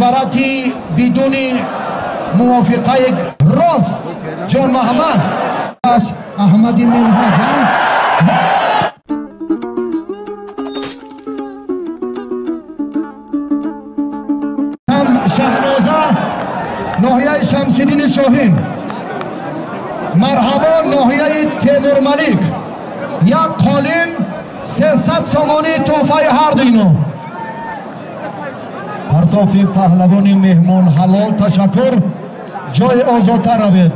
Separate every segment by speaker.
Speaker 1: مشورتی بدون موافقه راست جان محمد احمدی منهاج شهنازه ناحیه شمس‌الدین شاهین مرحبا ناحیه تیمور ملیک یک قالین 300 سامانی تحفه هر دینو پرتاف پهلوانی مهمان حلال تشکر جای آزادتر روید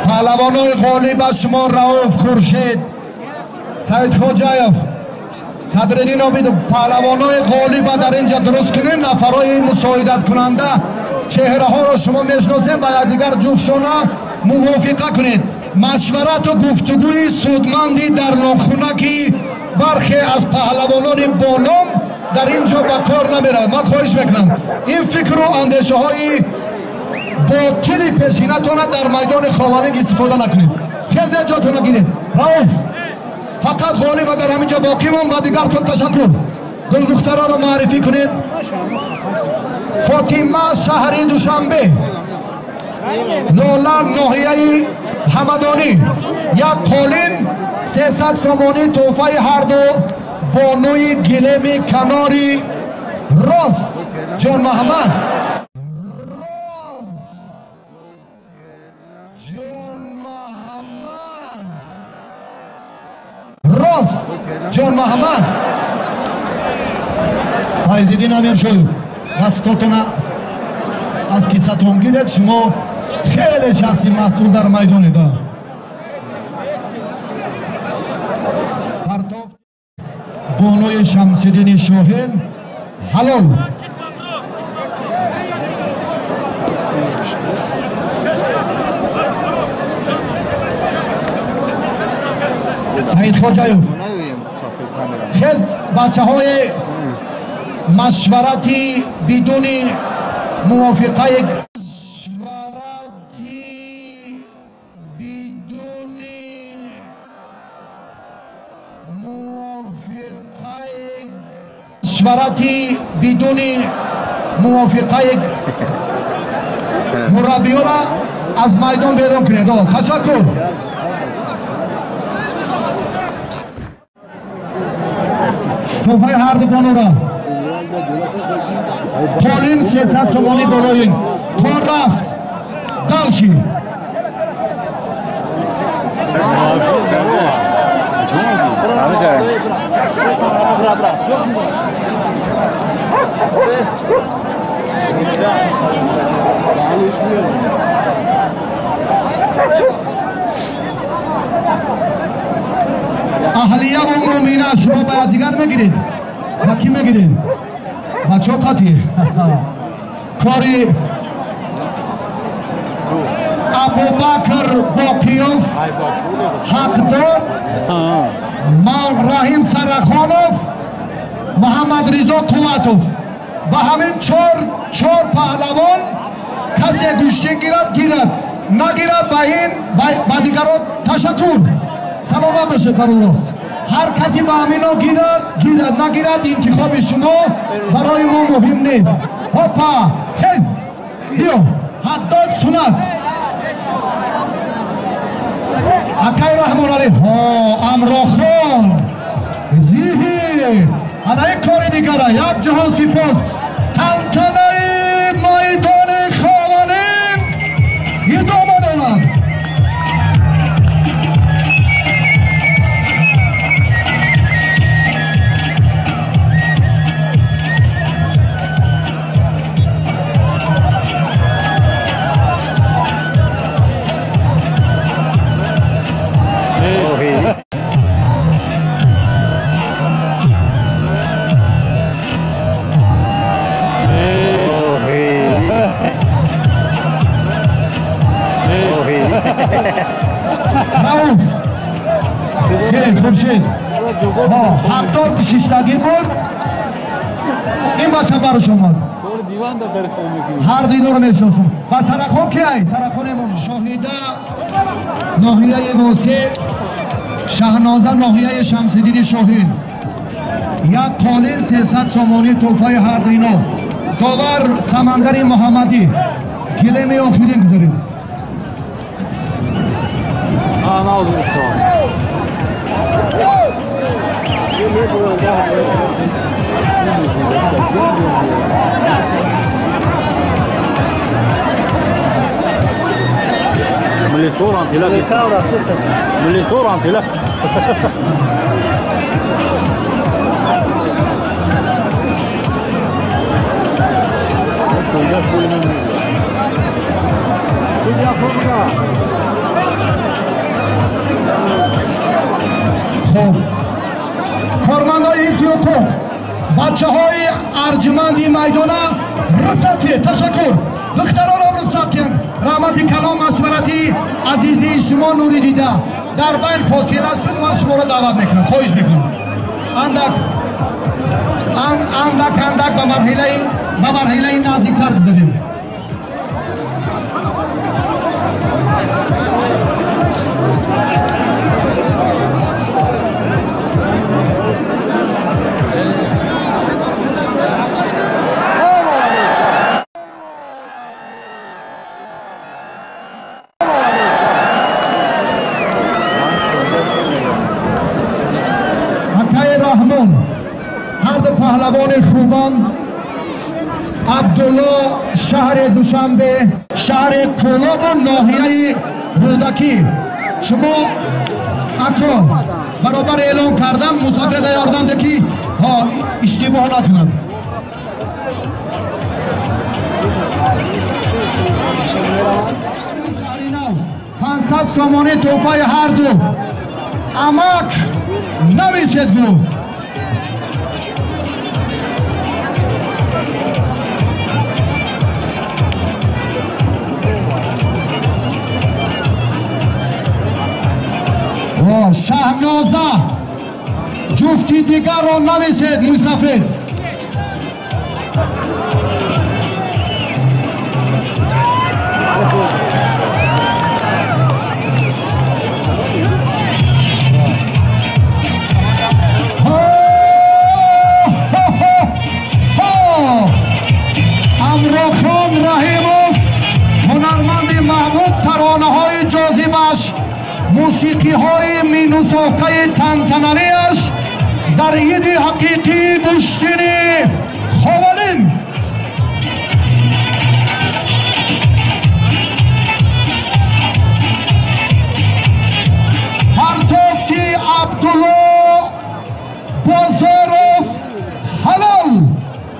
Speaker 1: پهلوانای غالب از شما رؤوف خورشید سعید خوجایف صدرالدین عابد پهلوانای غالب در اینجا درست کنین نفرای مساعدت کننده چهره ها را شما میشناسین و دیگر جفتشانه موافقه کنید مشورت و گفتگوی سودمندی در ناخونه که برخی از پهلوانان بانام در اینجا به کار نمیره من خواهش میکنم این فکر و اندیشه های باطل پیشینتون در میدان خاورینگ استفاده نکنید خیلی جاتون گیرید رؤوف فقط غالب در همینجا باقی مون و دیگرتون تشکر دو دخترها رو معرفی کنید فاطمه شهری دوشنبه لولا ناحیه همدانی یک قالین 300 سامانی تحفه هر دو بانوی گلیم کناری راست جان محمد راست جان محمد فایزالدین امیرشویف دستاتون از کیسه‌تون گیرید شما خیلی شخصی مسئول در میدان ده پرتاف بانوی شمس‌الدین شاهین حلال سعید خوجایف خیز بچه های مشورتی بدون موافقه مشورتی بدون موافقه مربیان را از میدان بیرون کنید تشکر تحفه هر دو بانو را قالین 300 سامانی بالایین کار رفت دلشی اهلیه و مومینه شما باید دیگر میگیرید با کی میگیرید؟ با چوقتی کاری ابوبکر باقیوف حقدار رحیم سرخانوف محمد رضا قوتوف با همین چهار پهلوان کسی گوشتی گیرد نگیرد با دیگران تشکر سلامت باشد برای هر کسی با همینا گیرد نگیرد انتخاب شما برای ما مهم نیست هاپا خیز بیا حقداد سنت اکای رحمان علی امرا خان زیهی حالا یک کاری دیگره یک جهان سپاس تلتنه میدان خاورینگ ادامه دارد رؤوف خورشید حقدار شیشتگی بود این بچه برش آمد هر دینو رو میشناسم و سرخون کی؟ سرخونمون شاهیده ناحیه موسی، شهنازه ناحیه شمس‌الدین شاهین، یک قالین 300 سامانی توفای هر دینو، داور سمندری محمدی. کلمه آخری گذارید.
Speaker 2: ملي صورة انت لا ملي صورة انت لا
Speaker 1: خب کارمندای ایتیوپو بچه های ارجمندی میدانه رسطی تشکر دختران هم رسط کن رحمت کلام مشورتی عزیزی شما نوری دیده در بین فاصله شد من شما رو دعوت میکنم خواهش میکنم اندک به مرحله نزدیکتر بزنیم. هر دو پهلوان خوبان عبدالله شهر دوشنبه شهر کولاب و ناحیه رودکی شما اکو برابر اعلام کردم مسافر یاردم ده که اشتباه نکنند. شهری نو 500 سامانه توفای هر دو اماک نویسید گروه شهنازه جفتی دیگر را نویسید مسافر امروخان رحیموف هنرمند محبوب ترانه های جاذبش موسیقی های مینوساخته تنتنانیش در عید حقیقی گشتین خوالین پرتوفتی عبدالله بازاروف حلال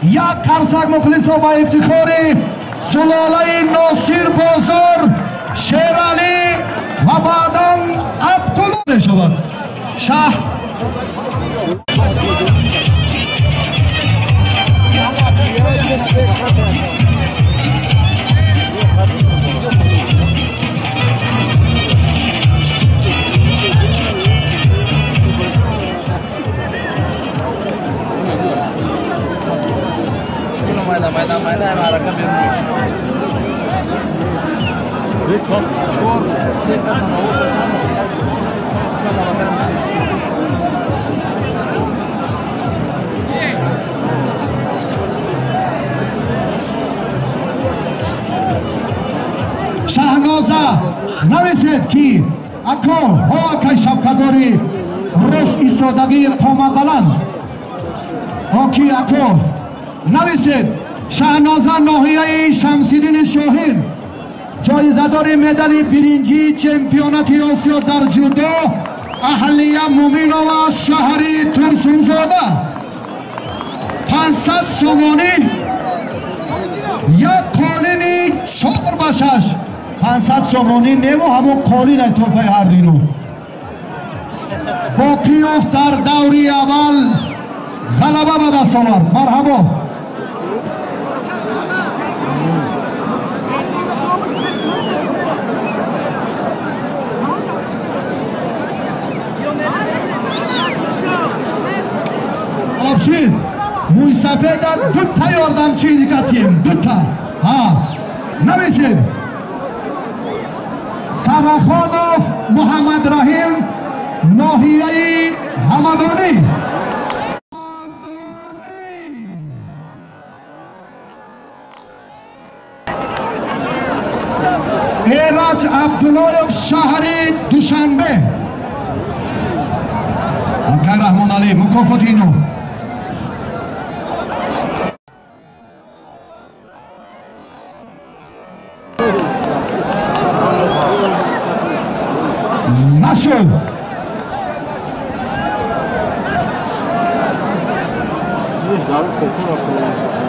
Speaker 1: یک کرسک مخلص و با افتخاری سلاله ناصر بازار شیرالی و بعدم عبدالله شود شاه شهنازه نویسید که اکو ها که شبکداری روز ایستادگی قامت بلند آکی اکو نویسید شهنازه ناحیه شمس‌الدین شاهین جایزه‌دار مدال برنجی چمپیونات آسیا در جودو اهلیه مومینووا شهری ترسونزاده 500 سامانی یک قالینی 4/6 500 سامانی نیمو همون قالین توفای هر دینو با کیوف در دوری اول غلبه به دست آورد. مرحبا آبشید موی سفید دو تا یاردمچی دیگتیم دو تا ها نمیشید سرخانوف محمد رحیم ناحیه همدانی ایراج عبداللهیف شهری دوشنبه آقای رحمان علی مکافات اینو نشد
Speaker 2: Yarın kokun olsun.